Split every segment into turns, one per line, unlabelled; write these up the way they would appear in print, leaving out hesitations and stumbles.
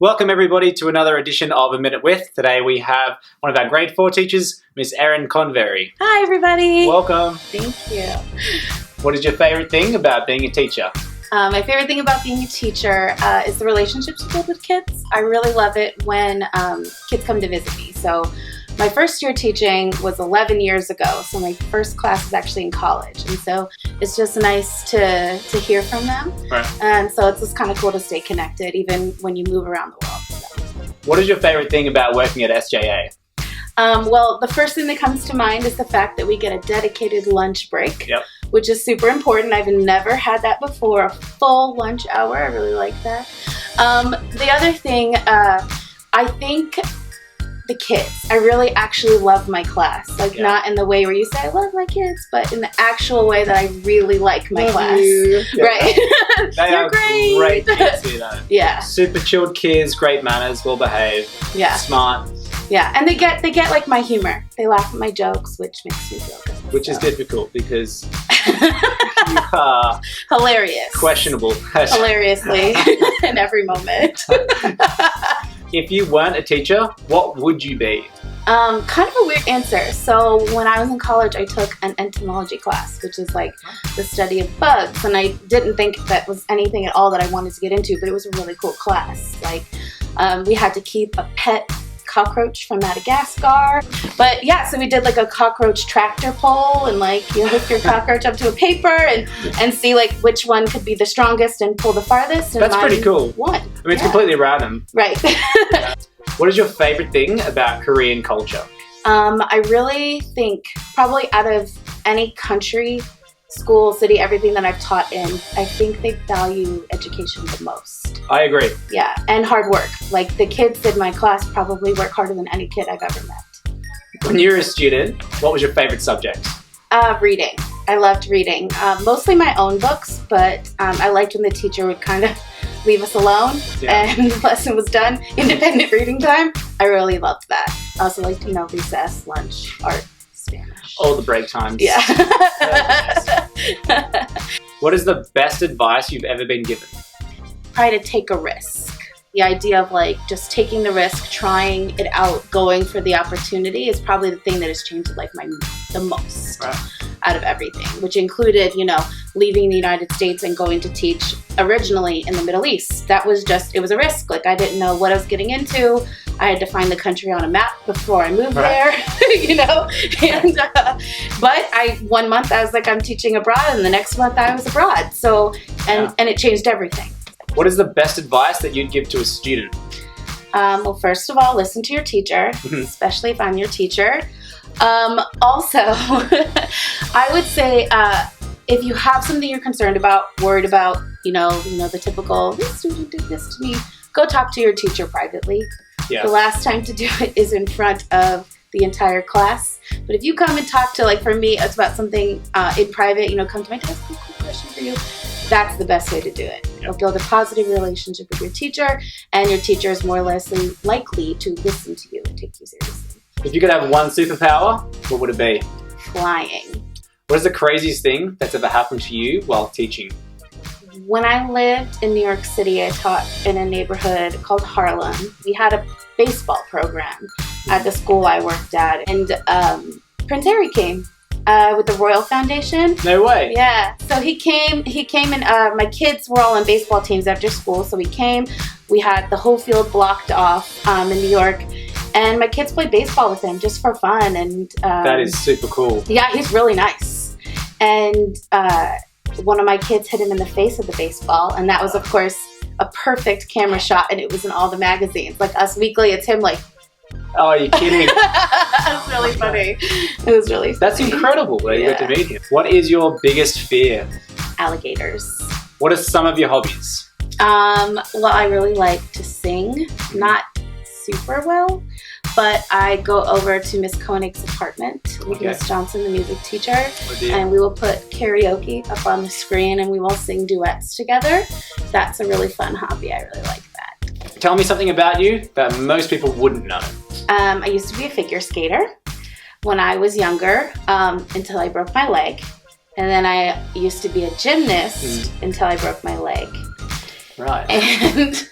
Welcome everybody to another edition of A Minute With. Today we have one of our grade 4 teachers, Miss Erin Convery.
Hi everybody.
Welcome.
Thank you.
What is your favourite thing about being a teacher?
My favorite thing about being a teacher is the relationships you build with kids. I really love it when kids come to visit me. So my first year teaching was 11 years ago, so my first class was actually in college. And so it's just nice to hear from them.
Right.
And so it's just kind of cool to stay connected even when you move around the world. So.
What is your favourite thing about working at SJA?
Well, the first thing that comes to mind is the fact that we get a dedicated lunch break,
Yep.
which is super important. I've never had that before, a full lunch hour. I really like that. The other thing, I think the kids. I really actually love my class. Not in the way where you say, I love my kids, but in the actual way that I really like my class.
You. Yeah.
Right?
They
You're
are
great.
kids, you know.
Yeah.
Super chilled kids, great manners, well behaved,
Yeah.
smart.
Yeah, and they get like my humor. They laugh at my jokes, which makes me feel good.
Which is difficult because you are
hilarious.
questionable.
Hilariously in every moment.
If you weren't a teacher, what would you be?
Kind of a weird answer. So when I was in college, I took an entomology class, which is like the study of bugs. And I didn't think that was anything at all that I wanted to get into, but it was a really cool class. Like we had to keep a pet cockroach from Madagascar. But yeah, so we did like a cockroach tractor pull, and like you hook your cockroach up to a paper and see like which one could be the strongest and pull the farthest. And
That's pretty cool.
Won.
I mean, it's completely random.
Right.
What is your favourite thing about Korean culture?
I really think probably out of any country, school, city, everything that I've taught in, I think they value education the most.
I agree.
Yeah, and hard work. Like the kids in my class probably work harder than any kid I've ever met.
When you were a student, what was your favourite subject?
Reading. I loved reading. Mostly my own books, but I liked when the teacher would kind of leave us alone and the lesson was done. Independent reading time. I really loved that. I also liked, recess, lunch, art, Spanish.
All the break times.
Yeah.
What is the best advice you've ever been given?
Try to take a risk. The idea of like just taking the risk, trying it out, going for the opportunity is probably the thing that has changed life the most out of everything, which included, leaving the United States and going to teach originally in the Middle East. That was it was a risk. Like I didn't know what I was getting into. I had to find the country on a map before I moved there, and but 1 month I was like, I'm teaching abroad, and the next month I was abroad. So, and it changed everything.
What is the best advice that you'd give to a student?
Well, first of all, listen to your teacher, especially if I'm your teacher. Also, I would say if you have something you're concerned about, worried about, the typical, this student did this to me, go talk to your teacher privately.
Yeah.
The last time to do it is in front of the entire class. But if you come and talk to, like for me, it's about something in private, come to my desk, quick question for you. That's the best way to do it. You'll build a positive relationship with your teacher, and your teacher is more or less likely to listen to you and take you seriously.
If you could have one superpower, what would it be?
Flying.
What is the craziest thing that's ever happened to you while teaching?
When I lived in New York City, I taught in a neighborhood called Harlem. We had a baseball program at the school I worked at, and Prince Harry came. With the Royal Foundation.
No way.
Yeah. So he came and my kids were all on baseball teams after school. So he came, we had the whole field blocked off in New York, and my kids played baseball with him just for fun. And
that is super cool.
Yeah, he's really nice. And one of my kids hit him in the face with the baseball, and that was of course a perfect camera shot, and it was in all the magazines. Like Us Weekly, it's him like,
oh, are you kidding?
That's really funny. It was really funny.
That's incredible that you got to meet him. What is your biggest fear?
Alligators.
What are some of your hobbies?
Well, I really like to sing. Not super well, but I go over to Miss Koenig's apartment with Miss Johnson, the music teacher, and we will put karaoke up on the screen and we will sing duets together. That's a really fun hobby. I really like that.
Tell me something about you that most people wouldn't know.
I used to be a figure skater when I was younger, until I broke my leg. And then I used to be a gymnast until I broke my leg.
Right.
And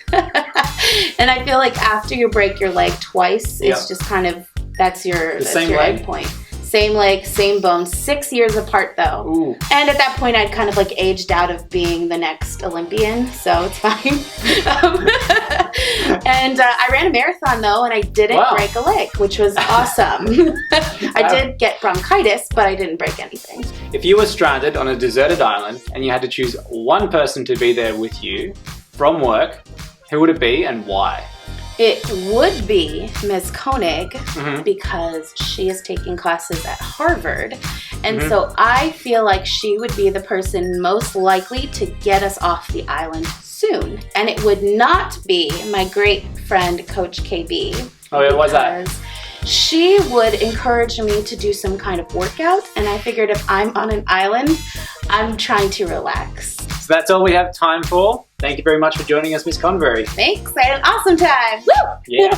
And I feel like after you break your leg twice, it's just kind of, that's your end point. Same leg, same bone, 6 years apart though.
Ooh.
And at that point, I'd kind of like aged out of being the next Olympian, so it's fine. And I ran a marathon though, and I didn't break a leg, which was awesome. I did get bronchitis, but I didn't break anything.
If you were stranded on a deserted island and you had to choose one person to be there with you from work, who would it be and why?
It would be Ms. Koenig because she is taking classes at Harvard. And so I feel like she would be the person most likely to get us off the island soon. And it would not be my great friend, Coach KB.
Oh, yeah, what's that?
She would encourage me to do some kind of workout. And I figured if I'm on an island, I'm trying to relax.
So that's all we have time for. Thank you very much for joining us, Miss Convery.
Thanks. I had an awesome time. Woo!
Yeah.